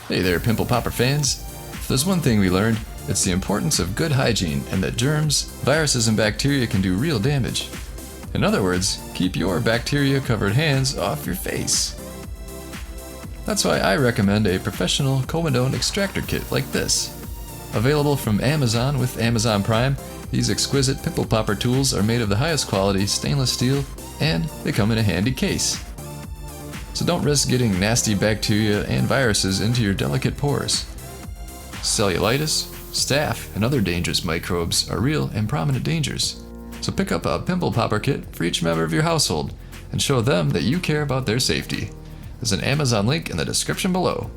Hey there, Pimple Popper fans! If there's one thing we learned, it's the importance of good hygiene and that germs, viruses, and bacteria can do real damage. In other words, keep your bacteria-covered hands off your face. That's why I recommend a professional comedone extractor kit like this. Available from Amazon with Amazon Prime, these exquisite pimple popper tools are made of the highest quality stainless steel, and they come in a handy case. So don't risk getting nasty bacteria and viruses into your delicate pores. Cellulitis, staph, and other dangerous microbes are real and prominent dangers. So pick up a pimple popper kit for each member of your household and show them that you care about their safety. There's an Amazon link in the description below.